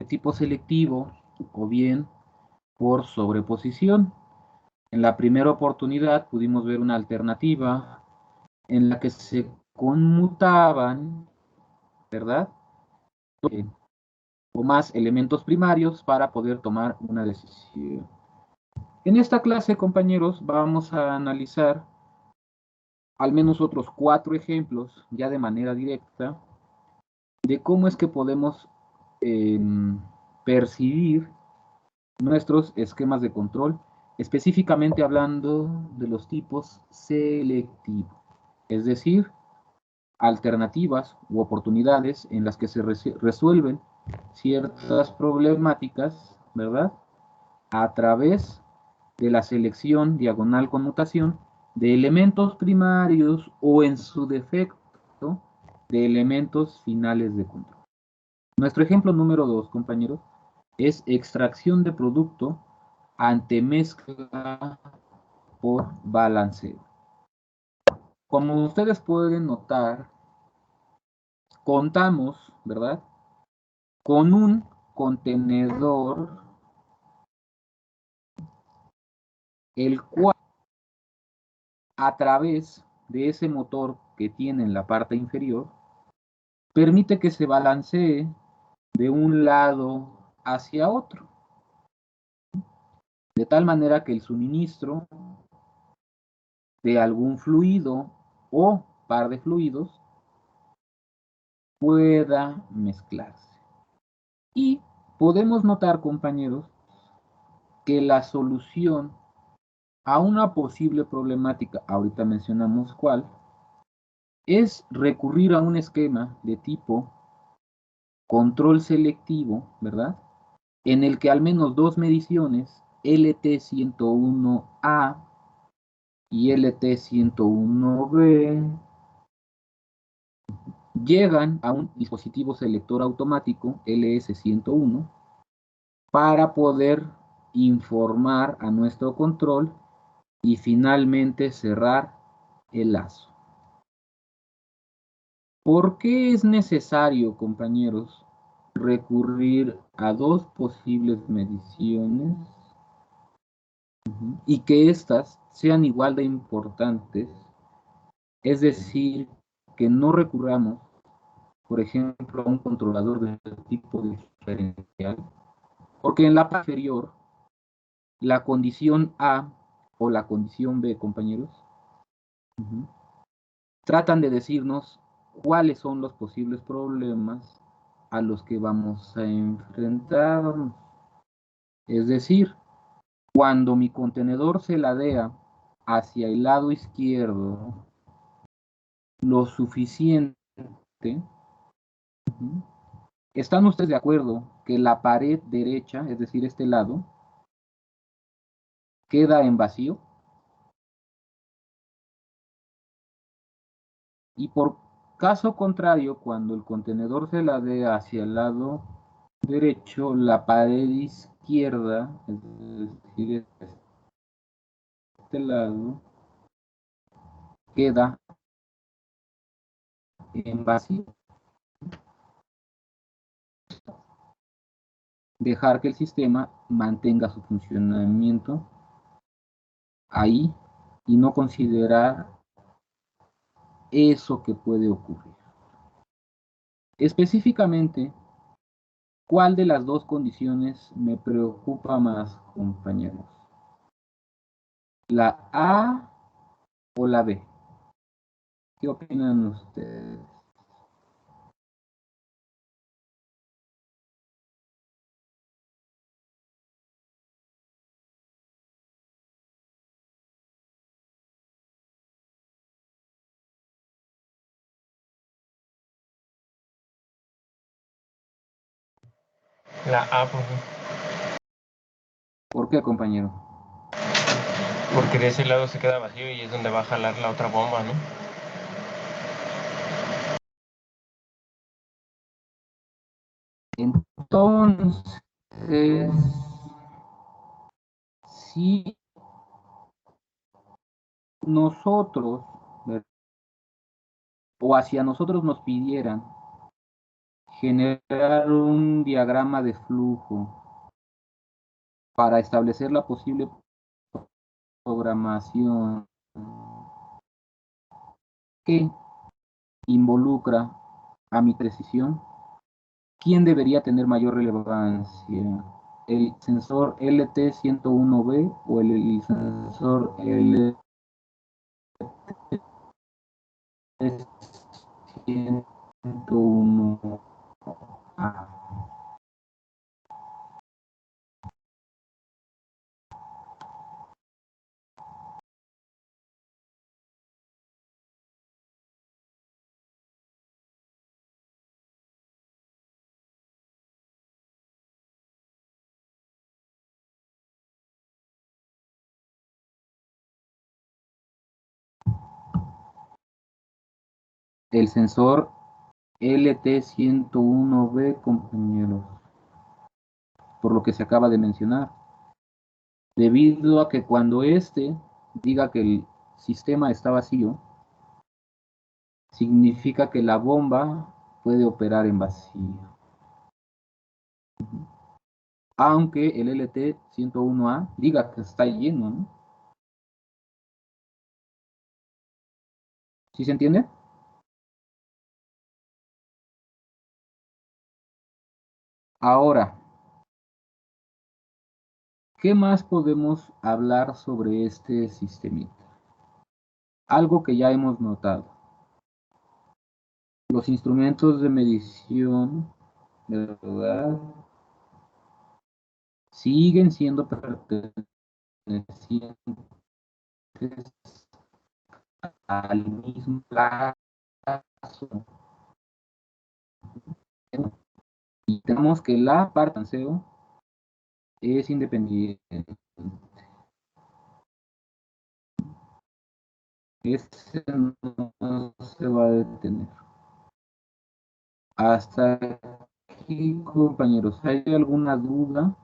tipo selectivo o bien por sobreposición. En la primera oportunidad pudimos ver una alternativa en la que se conmutaban, ¿verdad? O más elementos primarios para poder tomar una decisión. En esta clase, compañeros, vamos a analizar al menos otros 4 ejemplos, ya de manera directa, de cómo es que podemos eh, percibir nuestros esquemas de control, específicamente hablando de los tipos selectivos, es decir, alternativas u oportunidades en las que se resuelven ciertas problemáticas, ¿verdad? A través de la selección diagonal conmutación de elementos primarios o en su defecto de elementos finales de control. Nuestro ejemplo número 2, compañeros, es extracción de producto ante mezcla por balanceo. Como ustedes pueden notar, contamos, ¿verdad?, con un contenedor, el cual a través de ese motor que tiene en la parte inferior, permite que se balancee de un lado hacia otro, de tal manera que el suministro de algún fluido o par de fluidos pueda mezclarse. Y podemos notar, compañeros, que la solución a una posible problemática, ahorita mencionamos cuál, es recurrir a un esquema de tipo control selectivo, ¿verdad? En el que al menos dos mediciones, LT101A y LT101B, llegan a un dispositivo selector automático, LS101, para poder informar a nuestro control y finalmente cerrar el lazo. ¿Por qué es necesario, compañeros, recurrir a dos posibles mediciones y que éstas sean igual de importantes? Es decir, que no recurramos, por ejemplo, a un controlador de tipo diferencial, porque en la parte inferior, la condición A o la condición B, compañeros, tratan de decirnos cuáles son los posibles problemas a los que vamos a enfrentarnos. Es decir, cuando mi contenedor se ladea hacia el lado izquierdo lo suficiente, ¿están ustedes de acuerdo que la pared derecha, es decir, este lado, queda en vacío? Y por caso contrario, cuando el contenedor se ladea hacia el lado derecho, la pared izquierda, es decir, este lado, queda en vacío. Dejar que el sistema mantenga su funcionamiento ahí y no considerar eso que puede ocurrir. Específicamente, ¿cuál de las dos condiciones me preocupa más, compañeros? ¿La A o la B? ¿Qué opinan ustedes? La A, profe. ¿Por qué, compañero? Porque de ese lado se queda vacío y es donde va a jalar la otra bomba, ¿no? Entonces, si nosotros, o hacia nosotros nos pidieran generar un diagrama de flujo para establecer la posible programación que involucra a mi precisión, ¿quién debería tener mayor relevancia? ¿El sensor LT101B o el sensor LT101A? El sensor LT101B, compañeros, por lo que se acaba de mencionar, debido a que cuando éste diga que el sistema está vacío, significa que la bomba puede operar en vacío. Aunque el LT101A diga que está lleno, ¿no? ¿Sí se entiende? Ahora, ¿qué más podemos hablar sobre este sistemita? Algo que ya hemos notado. Los instrumentos de medición, ¿verdad? Siguen siendo pertenecientes al mismo plazo. Y tenemos que la partanceo es independiente. Ese no se va a detener. Hasta aquí, compañeros, ¿hay alguna duda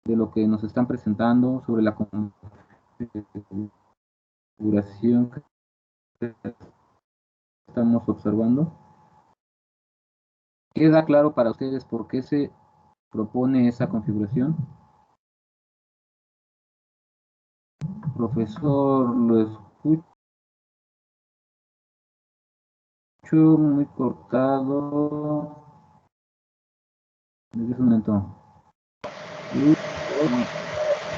de lo que nos están presentando sobre la configuración que estamos observando? ¿Queda claro para ustedes por qué se propone esa configuración? Profesor, lo escucho muy cortado. ¿De qué momento? Sí,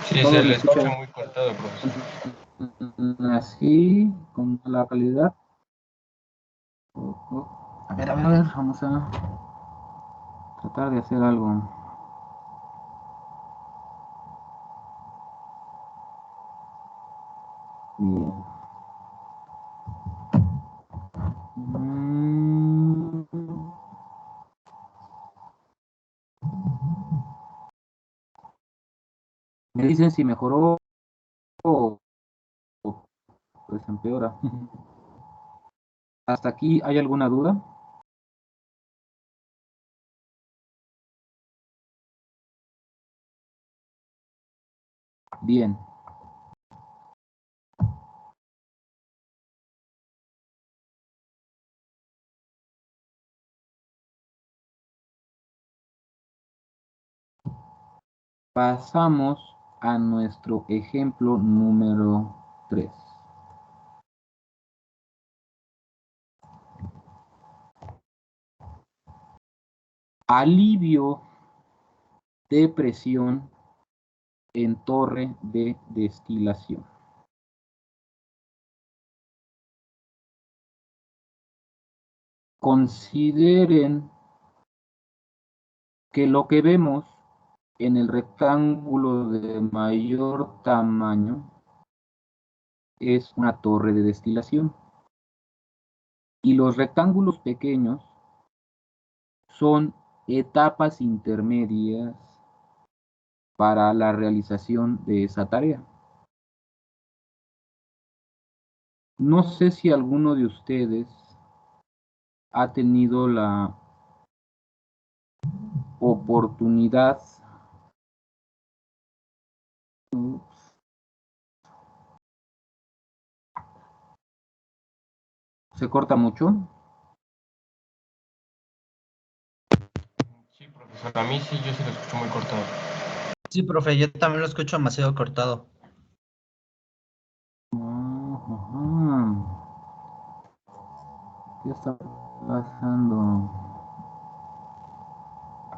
se Todo lo le escucha escucha muy cortado, profesor. así, con la calidad. A ver, vamos a tratar de hacer algo. Bien. Mm, Me dicen si mejoró o pues empeora. ¿Hasta aquí hay alguna duda? Bien. Pasamos a nuestro ejemplo número 3. Alivio de presión en torre de destilación. Consideren que lo que vemos en el rectángulo de mayor tamaño es una torre de destilación y los rectángulos pequeños son etapas intermedias para la realización de esa tarea. No sé si alguno de ustedes ha tenido la oportunidad. ¿Se corta mucho? Sí, profesor, a mí sí, yo sí lo escucho muy cortado. Sí, profe, yo también lo escucho demasiado cortado. Ajá. ¿Qué está pasando?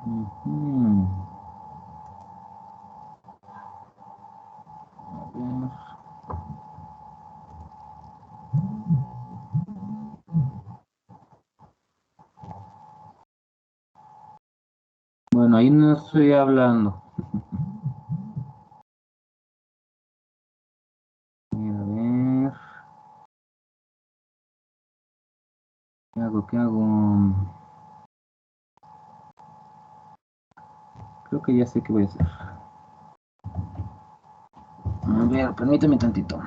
Ujú. A ver. Bueno, ahí no estoy hablando. Mira, a ver. ¿Qué hago? ¿Qué hago? Creo que ya sé qué voy a hacer. A ver, permíteme tantito.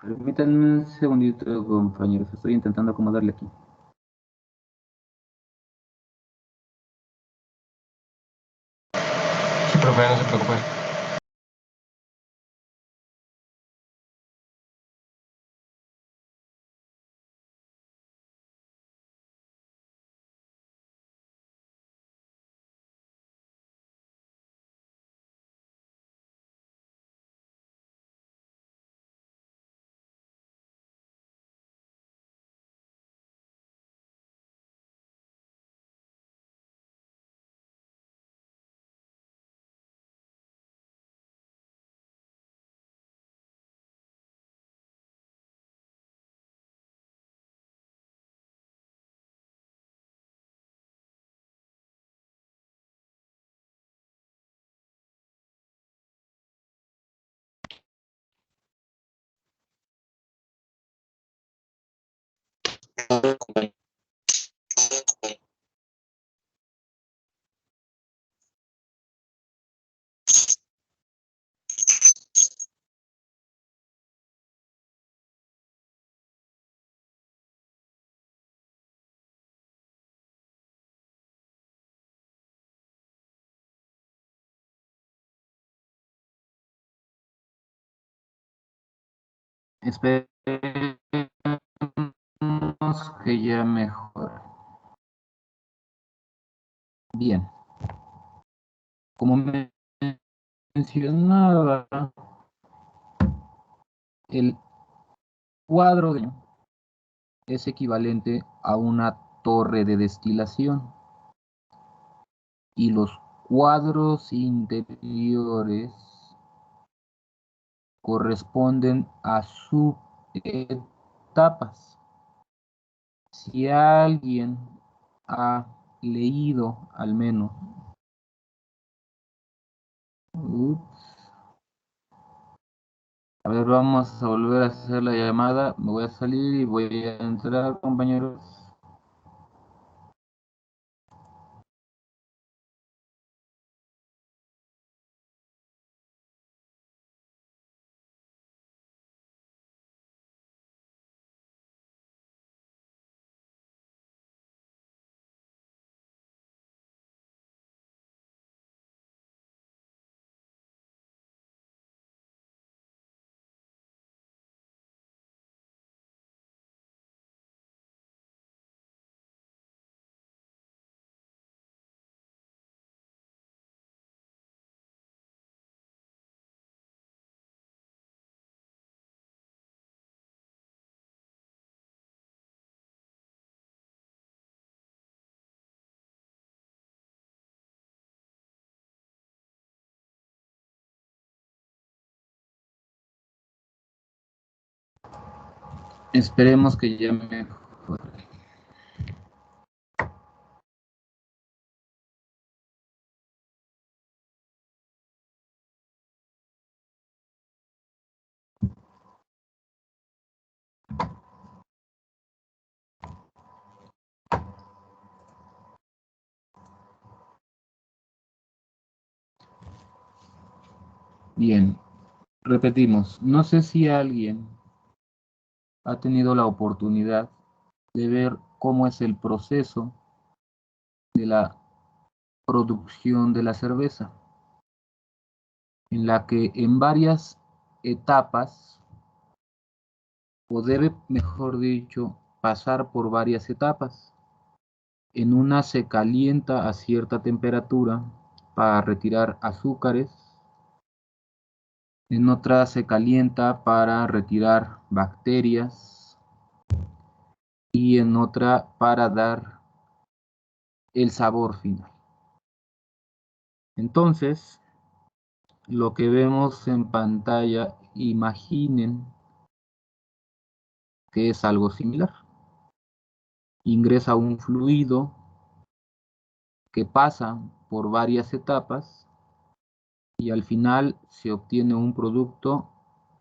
Permítanme un segundito, compañeros. Estoy intentando acomodarle aquí. Sí, profe, no se preocupe. Esperemos que ya mejor. Bien. Como mencionaba, el cuadro es equivalente a una torre de destilación y los cuadros interiores corresponden a subetapas. Si alguien ha leído al menos, a ver, vamos a volver a hacer la llamada. Me voy a salir y voy a entrar, compañeros. Esperemos que ya mejore. Bien, repetimos. No sé si alguien ha tenido la oportunidad de ver cómo es el proceso de la producción de la cerveza, en la que en varias etapas, o debe, mejor dicho, pasar por varias etapas. En una se calienta a cierta temperatura para retirar azúcares, en otra se calienta para retirar bacterias y en otra para dar el sabor final. Entonces, lo que vemos en pantalla, imaginen que es algo similar. Ingresa un fluido que pasa por varias etapas y al final se obtiene un producto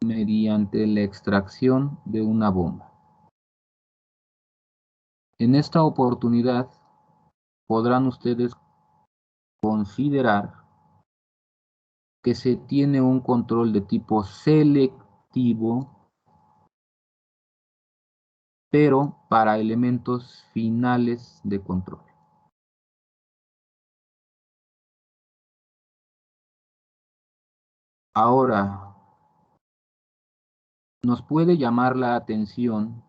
mediante la extracción de una bomba. En esta oportunidad podrán ustedes considerar que se tiene un control de tipo selectivo, pero para elementos finales de control. Ahora, nos puede llamar la atención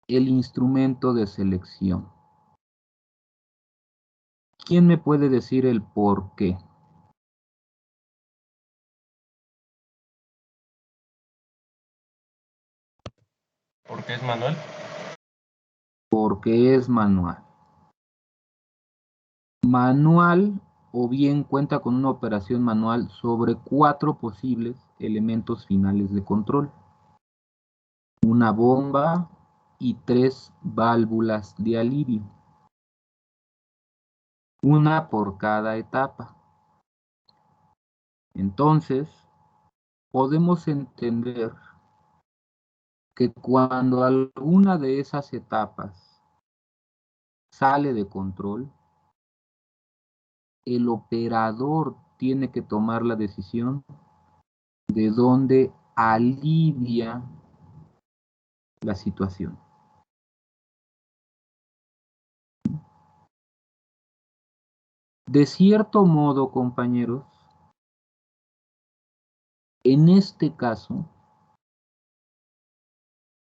el instrumento de selección. ¿Quién me puede decir el por qué? ¿Por qué es manual? Porque es manual. Manual o bien cuenta con una operación manual sobre 4 posibles elementos finales de control. Una bomba y 3 válvulas de alivio. Una por cada etapa. Entonces, podemos entender que cuando alguna de esas etapas sale de control, el operador tiene que tomar la decisión de dónde alivia la situación. De cierto modo, compañeros, en este caso,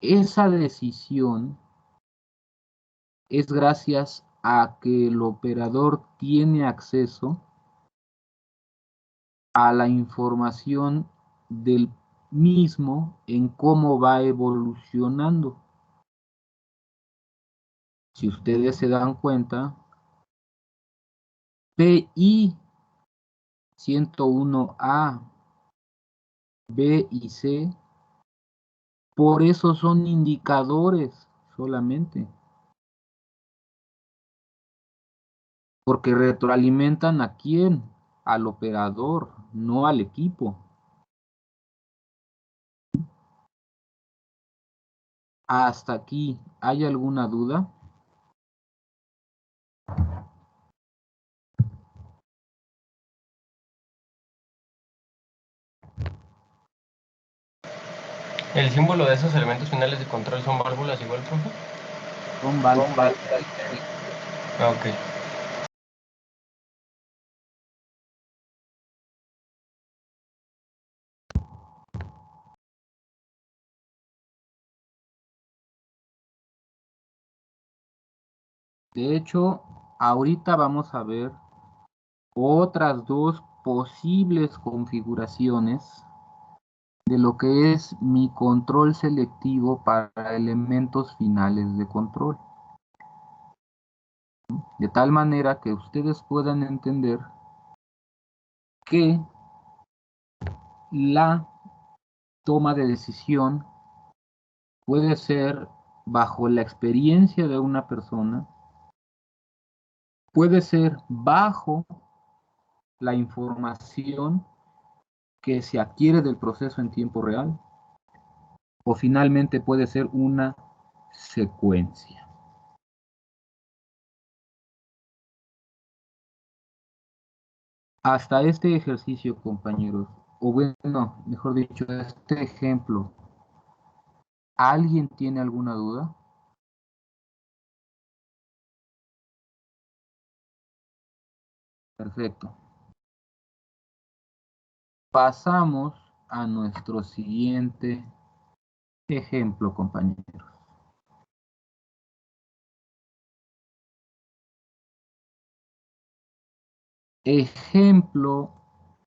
esa decisión es gracias a que el operador tiene acceso a la información del mismo en cómo va evolucionando. Si ustedes se dan cuenta, PI 101A, B y C, por eso son indicadores solamente. Porque retroalimentan ¿a quién? Al operador, no al equipo. Hasta aquí, ¿hay alguna duda? ¿El símbolo de esos elementos finales de control son válvulas igual, profe? Son válvulas. Ah, ok. De hecho, ahorita vamos a ver otras dos posibles configuraciones de lo que es mi control selectivo para elementos finales de control. De tal manera que ustedes puedan entender que la toma de decisión puede ser bajo la experiencia de una persona, puede ser bajo la información que se adquiere del proceso en tiempo real, o finalmente puede ser una secuencia. Hasta este ejercicio, compañeros, o bueno, mejor dicho, este ejemplo, ¿alguien tiene alguna duda? Perfecto. Pasamos a nuestro siguiente ejemplo, compañeros. Ejemplo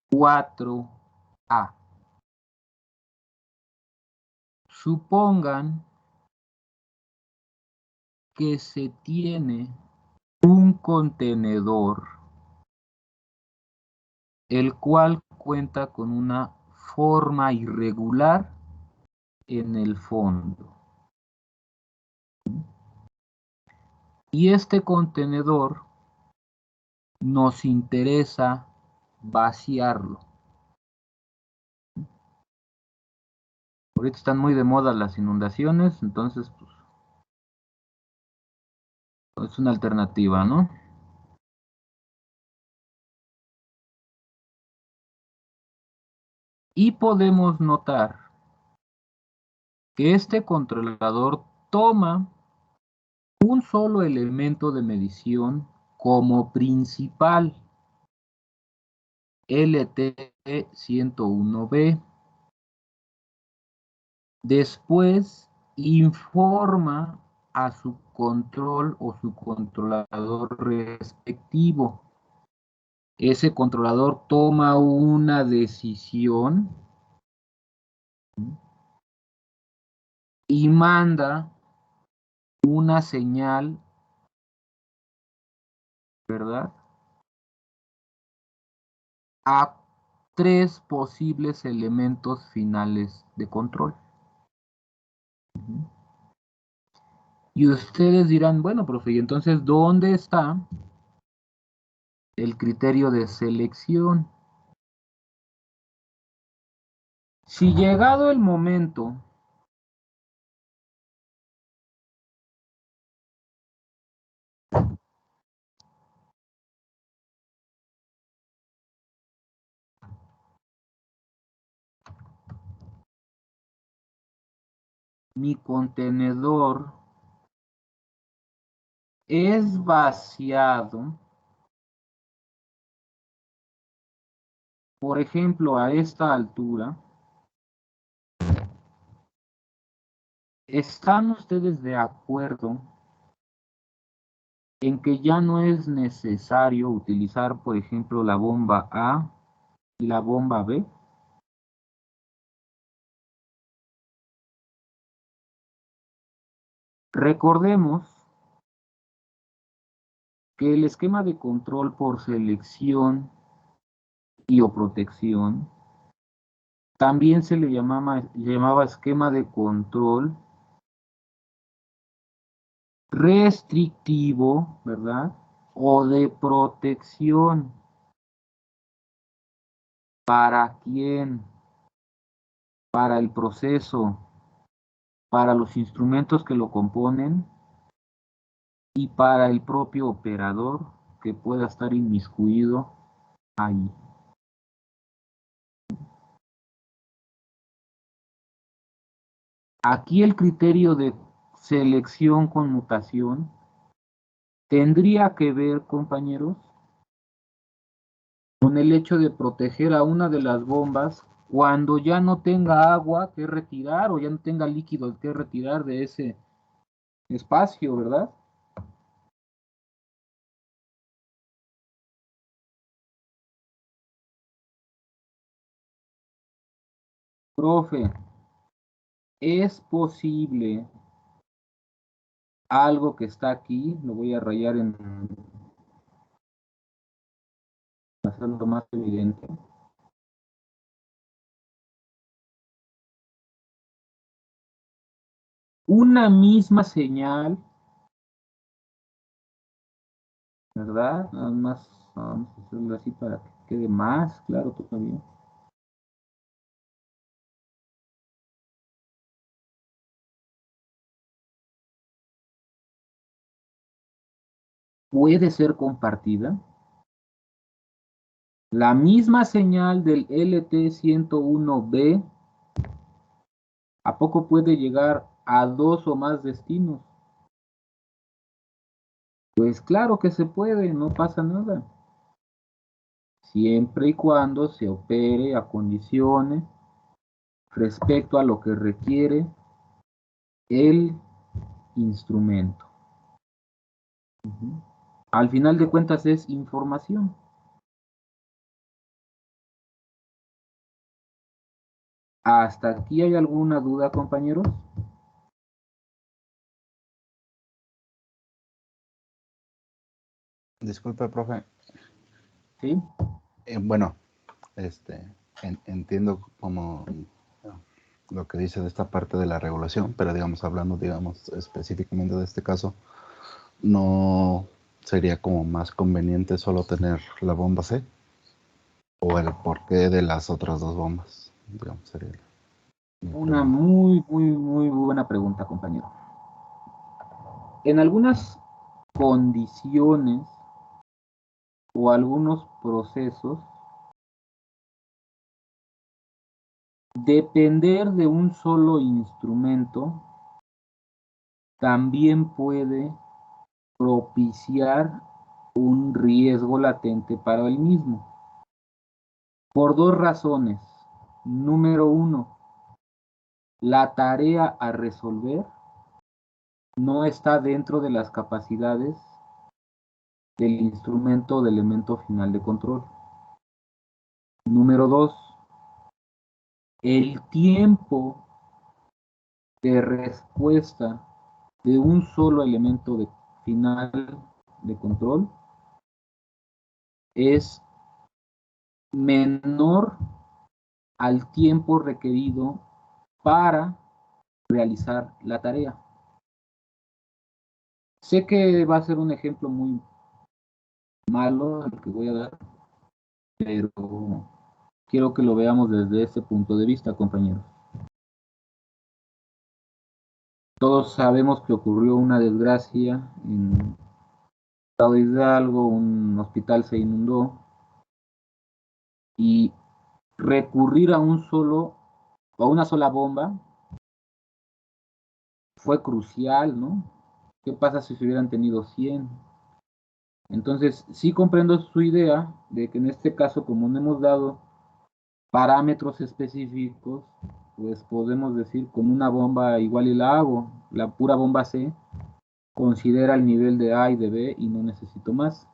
4A. Supongan que se tiene un contenedor, el cual cuenta con una forma irregular en el fondo. Y este contenedor nos interesa vaciarlo. Ahorita están muy de moda las inundaciones, entonces pues, es una alternativa, ¿no? Y podemos notar que este controlador toma un solo elemento de medición como principal, LT101B. Después informa a su control o su controlador respectivo. Ese controlador toma una decisión y manda una señal, ¿verdad?, a tres posibles elementos finales de control. Y ustedes dirán, bueno, profe, ¿y entonces dónde está el criterio de selección? Si llegado el momento mi contenedor es vaciado, por ejemplo, a esta altura, ¿están ustedes de acuerdo en que ya no es necesario utilizar, por ejemplo, la bomba A y la bomba B? Recordemos que el esquema de control por selección y o protección también se le llamaba esquema de control restrictivo, ¿verdad? O de protección. ¿Para quién? Para el proceso, para los instrumentos que lo componen y para el propio operador que pueda estar inmiscuido ahí. Aquí el criterio de selección con mutación tendría que ver, compañeros, con el hecho de proteger a una de las bombas cuando ya no tenga agua que retirar o ya no tenga líquido que retirar de ese espacio, ¿verdad? Profe, es posible algo que está aquí, lo voy a rayar en hacerlo más evidente. una misma señal, ¿verdad? Nada más vamos a hacerlo así para que quede más claro todavía. Puede ser compartida. La misma señal del LT101B, ¿a poco puede llegar a 2 o más destinos? Pues claro que se puede, no pasa nada. Siempre y cuando se opere a condiciones respecto a lo que requiere el instrumento. Al final de cuentas es información. ¿Hasta aquí hay alguna duda, compañeros? Disculpe, profe. ¿Sí? Bueno, entiendo como lo que dice de esta parte de la regulación, pero digamos, hablando, digamos, específicamente de este caso, ¿no sería como más conveniente solo tener la bomba C? ¿O el porqué de las otras dos bombas? Digamos, sería mi Una pregunta. muy buena pregunta, compañero. En algunas condiciones o algunos procesos, depender de un solo instrumento también puede propiciar un riesgo latente para el mismo. Por dos razones. Número uno, la tarea a resolver no está dentro de las capacidades del instrumento de elemento final de control. Número dos, el tiempo de respuesta de un solo elemento de final de control es menor al tiempo requerido para realizar la tarea. Sé que va a ser un ejemplo muy malo el que voy a dar, pero quiero que lo veamos desde ese punto de vista, compañeros. Todos sabemos que ocurrió una desgracia en Estado Hidalgo, un hospital se inundó y recurrir a una sola bomba fue crucial, ¿no? ¿Qué pasa si se hubieran tenido 100? Entonces, sí comprendo su idea de que en este caso, como no hemos dado parámetros específicos, pues podemos decir con una bomba igual y la hago, la pura bomba C considera el nivel de A y de B y no necesito más.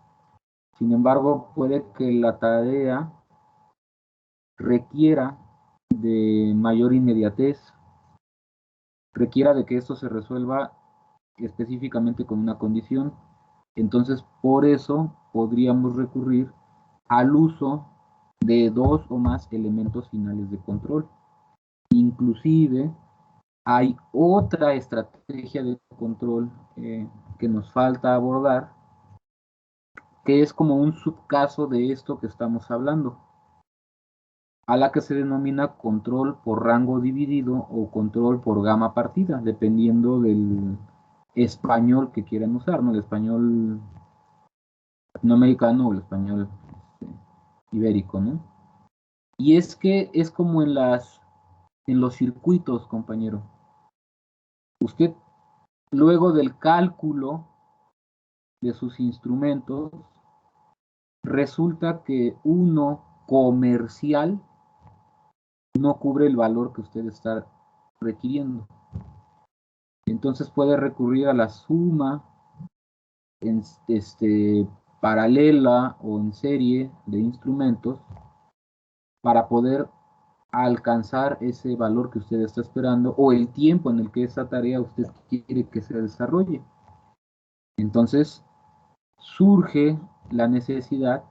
Sin embargo, puede que la tarea requiera de mayor inmediatez, requiera de que esto se resuelva específicamente con una condición. Entonces, por eso podríamos recurrir al uso de 2 o más elementos finales de control. Inclusive, hay otra estrategia de control que nos falta abordar, que es como un subcaso de esto que estamos hablando, a la que se denomina control por rango dividido o control por gama partida, dependiendo del español que quieran usar, ¿no? El español latinoamericano o el español ibérico, ¿no? Y es que es como en los circuitos, compañero. Usted, luego del cálculo de sus instrumentos, resulta que uno comercial no cubre el valor que usted está requiriendo. Entonces puede recurrir a la suma en, paralela o en serie de instrumentos para poder alcanzar ese valor que usted está esperando o el tiempo en el que esa tarea usted quiere que se desarrolle. Entonces surge la necesidad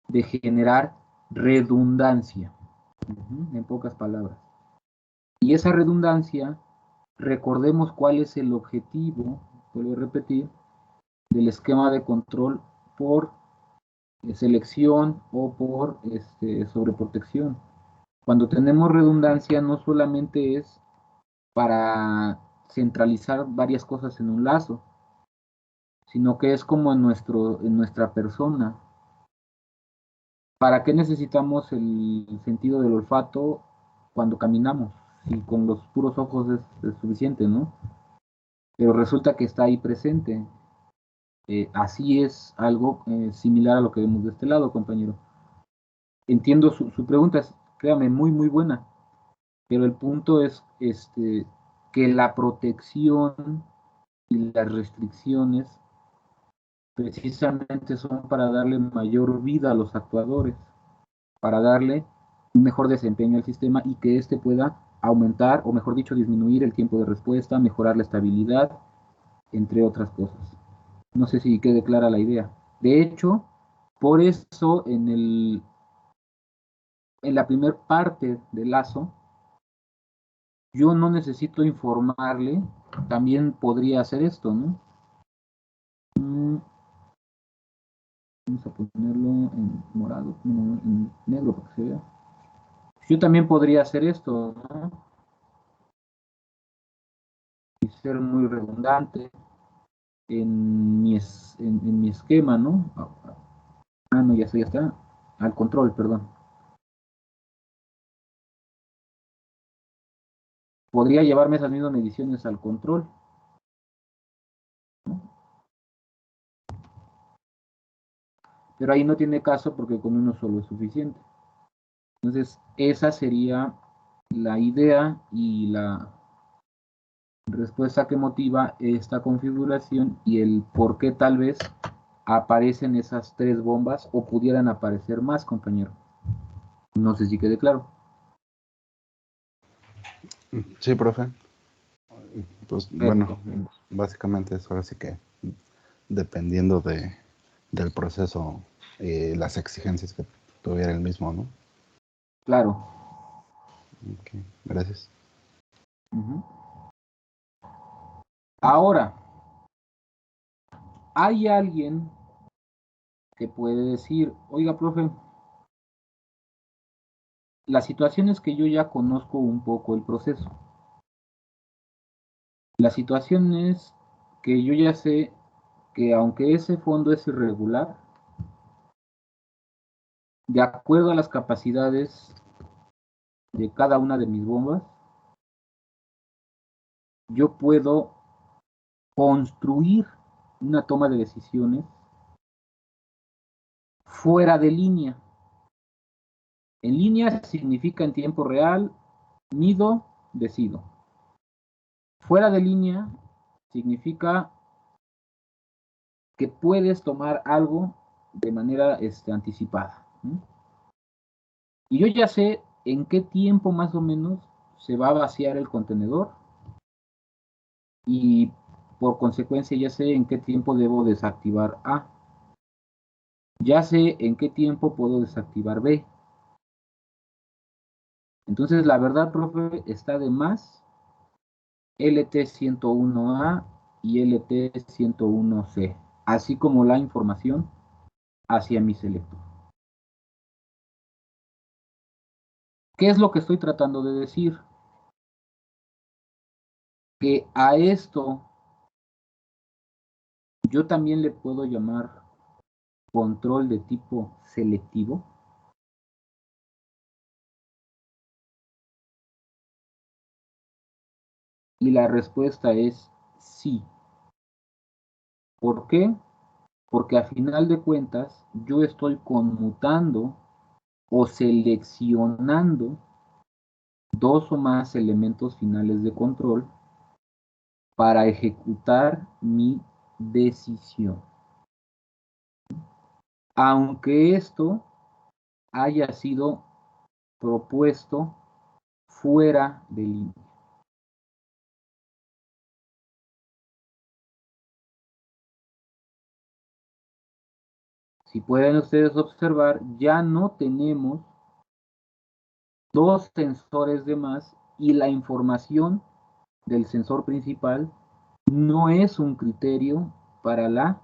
de generar redundancia, en pocas palabras. Y esa redundancia recordemos cuál es el objetivo, vuelvo a repetir, del esquema de control por selección o por sobreprotección. Cuando tenemos redundancia no solamente es para centralizar varias cosas en un lazo, sino que es como en nuestra persona. ¿Para qué necesitamos el sentido del olfato cuando caminamos? Si con los puros ojos es suficiente, ¿no? Pero resulta que está ahí presente. Así es algo similar a lo que vemos de este lado, compañero. Entiendo su pregunta, es, créame, muy, muy buena. Pero el punto es que la protección y las restricciones precisamente son para darle mayor vida a los actuadores, para darle un mejor desempeño al sistema y que éste pueda aumentar, o mejor dicho, disminuir el tiempo de respuesta, mejorar la estabilidad, entre otras cosas. No sé si quede clara la idea. De hecho, por eso en la primer parte del lazo, yo no necesito informarle, también podría hacer esto, ¿no? Vamos a ponerlo en morado, no, en negro para que se vea. Yo también podría hacer esto, ¿no? Y ser muy redundante en mi esquema, ¿no? No, ya está. Al control, perdón. Podría llevarme esas mismas mediciones al control, ¿no? Pero ahí no tiene caso porque con uno solo es suficiente. Entonces, esa sería la idea y la respuesta que motiva esta configuración y el por qué tal vez aparecen esas 3 bombas o pudieran aparecer más, compañero. No sé si quede claro. Sí, profe. Pues Perfecto. bueno, básicamente es ahora sí que dependiendo del proceso y las exigencias que tuviera el mismo, ¿no? Claro. Ok, gracias. Ahora, hay alguien que puede decir, oiga, profe, la situación es que yo ya conozco un poco el proceso. La situación es que yo ya sé que aunque ese fondo es irregular, de acuerdo a las capacidades de cada una de mis bombas, yo puedo construir una toma de decisiones fuera de línea. En línea significa en tiempo real, mido, decido. Fuera de línea significa que puedes tomar algo de manera anticipada, ¿no? Y yo ya sé en qué tiempo más o menos se va a vaciar el contenedor y por consecuencia ya sé en qué tiempo debo desactivar A. Ya sé en qué tiempo puedo desactivar B. Entonces la verdad, profe, está de más LT101A y LT101C, así como la información hacia mi selector. ¿Qué es lo que estoy tratando de decir? Que a esto yo también le puedo llamar control de tipo selectivo. Y la respuesta es sí. ¿Por qué? Porque a final de cuentas yo estoy conmutando o seleccionando 2 o más elementos finales de control para ejecutar mi decisión. Aunque esto haya sido propuesto fuera de línea. Si pueden ustedes observar, ya no tenemos 2 sensores de más y la información del sensor principal no es un criterio para la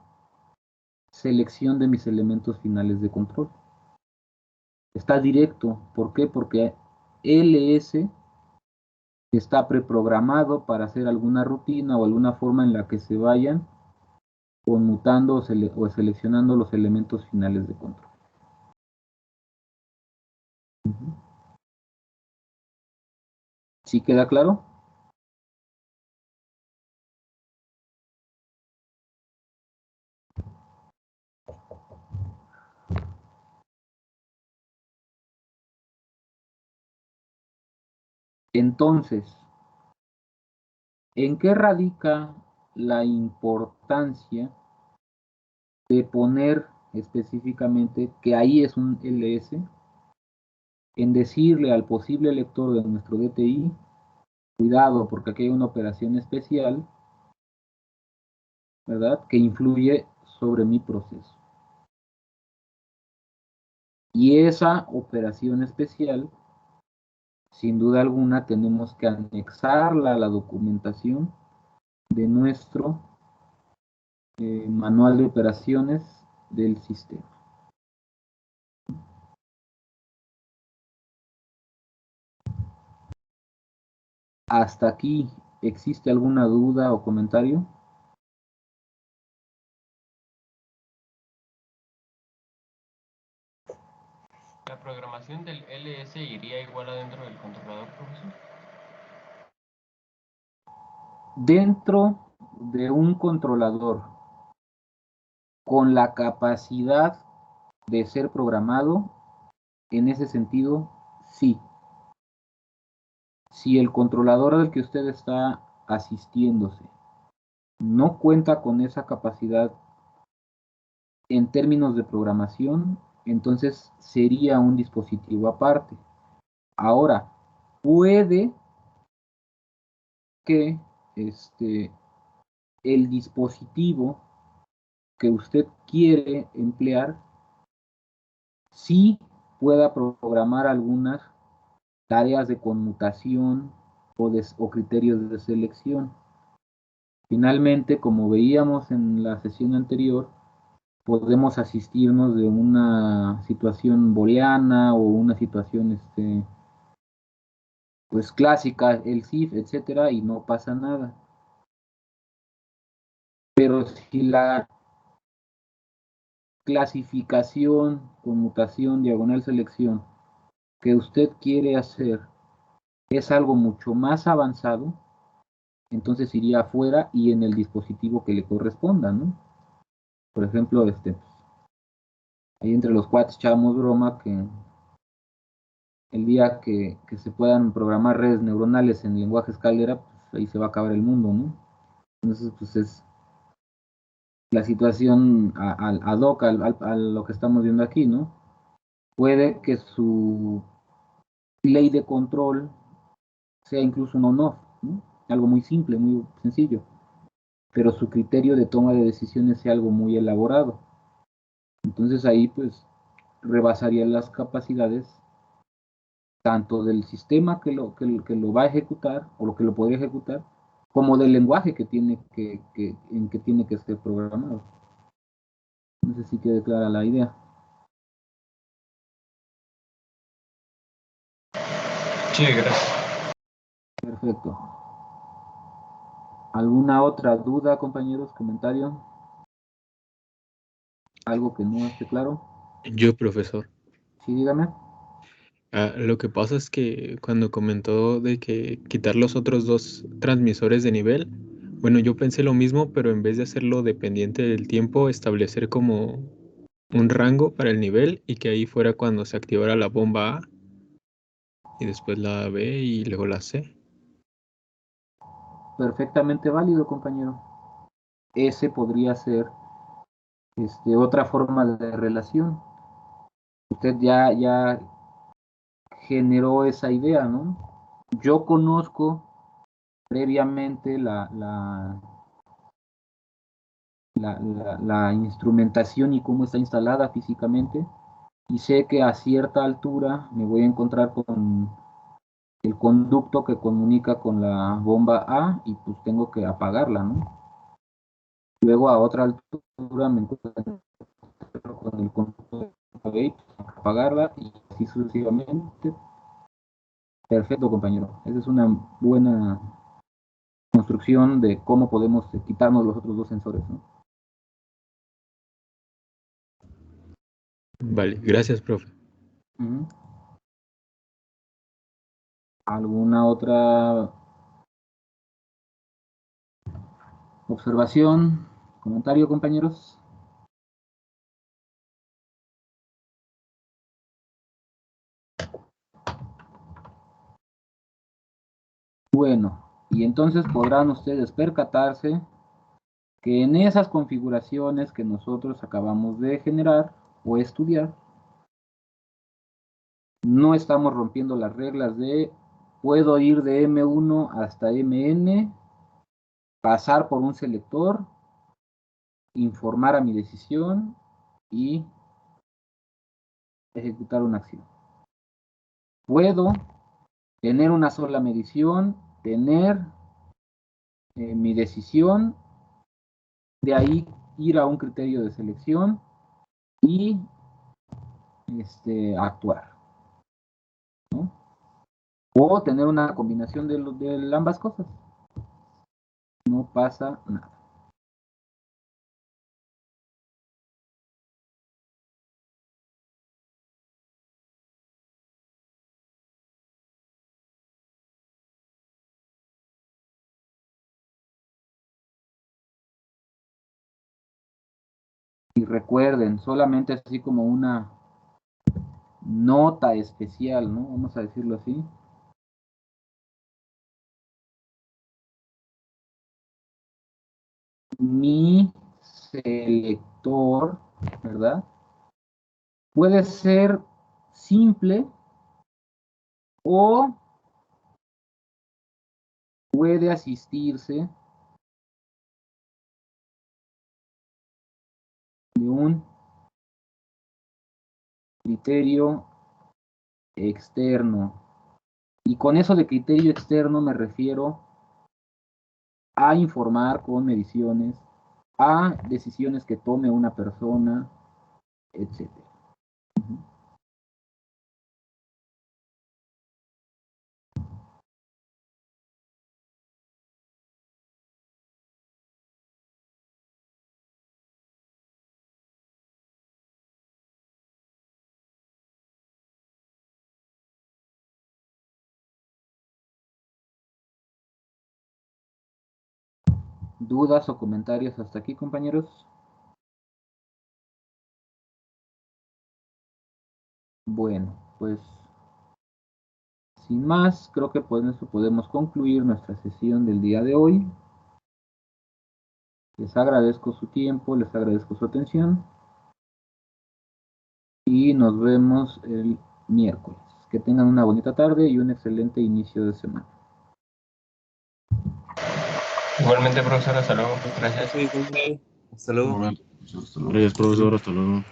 selección de mis elementos finales de control. Está directo. ¿Por qué? Porque LS está preprogramado para hacer alguna rutina o alguna forma en la que se vayan conmutando o seleccionando los elementos finales de control. ¿Sí queda claro? Entonces, ¿en qué radica la importancia de poner específicamente que ahí es un LS? En decirle al posible lector de nuestro DTI, cuidado porque aquí hay una operación especial, ¿verdad?, que influye sobre mi proceso. Y esa operación especial, sin duda alguna, tenemos que anexarla a la documentación de nuestro manual de operaciones del sistema. ¿Hasta aquí existe alguna duda o comentario? ¿La programación del LS iría igual adentro del controlador, profesor? Dentro de un controlador con la capacidad de ser programado, en ese sentido, sí. Si el controlador al que usted está asistiéndose no cuenta con esa capacidad en términos de programación, entonces sería un dispositivo aparte. Ahora, puede que el dispositivo que usted quiere emplear sí pueda programar algunas tareas de conmutación o criterios de selección. Finalmente, como veíamos en la sesión anterior, podemos asistirnos de una situación booleana o una situación pues clásica, el CIF, etcétera, y no pasa nada. Pero si la clasificación, conmutación, diagonal selección que usted quiere hacer es algo mucho más avanzado, entonces iría afuera y en el dispositivo que le corresponda, ¿no? Por ejemplo, ahí entre los cuates echamos broma que el día que se puedan programar redes neuronales en lenguaje escalera, pues ahí se va a acabar el mundo, ¿no? Entonces, pues es la situación ad hoc a lo que estamos viendo aquí, ¿no? Puede que su ley de control sea incluso un on-off, ¿no? Algo muy simple, muy sencillo, pero su criterio de toma de decisiones sea algo muy elaborado. Entonces ahí pues rebasaría las capacidades tanto del sistema que lo va a ejecutar o lo que lo podría ejecutar, como del lenguaje en que tiene que ser programado. No sé si quede clara la idea. Sí, gracias. Perfecto. ¿Alguna otra duda, compañeros? ¿Comentario? ¿Algo que no esté claro? Yo, profesor. Sí, dígame. Lo que pasa es que cuando comentó de que quitar los otros dos transmisores de nivel, bueno, yo pensé lo mismo, pero en vez de hacerlo dependiente del tiempo, establecer como un rango para el nivel y que ahí fuera cuando se activara la bomba A y después la B y luego la C. Perfectamente válido, compañero. Ese podría ser otra forma de relación. Usted ya generó esa idea, ¿no? Yo conozco previamente la instrumentación y cómo está instalada físicamente, y sé que a cierta altura me voy a encontrar con el conducto que comunica con la bomba A y pues tengo que apagarla, ¿no? Luego a otra altura me encuentro con el conducto B, apagarla y así sucesivamente. Perfecto, compañero. Esa es una buena construcción de cómo podemos quitarnos los otros dos sensores, ¿no? Vale, gracias, profe. ¿Alguna otra observación, comentario, compañeros? Bueno, y entonces podrán ustedes percatarse que en esas configuraciones que nosotros acabamos de generar o estudiar, no estamos rompiendo las reglas de puedo ir de M1 hasta MN, pasar por un selector, informar a mi decisión y ejecutar una acción. Puedo tener una sola medición, tener mi decisión, de ahí ir a un criterio de selección y actuar, ¿no? O tener una combinación de ambas cosas. No pasa nada. Y recuerden, solamente así como una nota especial, ¿no? Vamos a decirlo así. Mi selector, ¿verdad? Puede ser simple o puede asistirse de un criterio externo. Y con eso de criterio externo me refiero a informar con mediciones, a decisiones que tome una persona, etc. ¿Dudas o comentarios hasta aquí, compañeros? Bueno, pues sin más, creo que con esto podemos concluir nuestra sesión del día de hoy. Les agradezco su tiempo, les agradezco su atención y nos vemos el miércoles. Que tengan una bonita tarde y un excelente inicio de semana. Igualmente, profesor, hasta luego. Gracias. Hasta luego. Gracias, profesor. Hasta luego.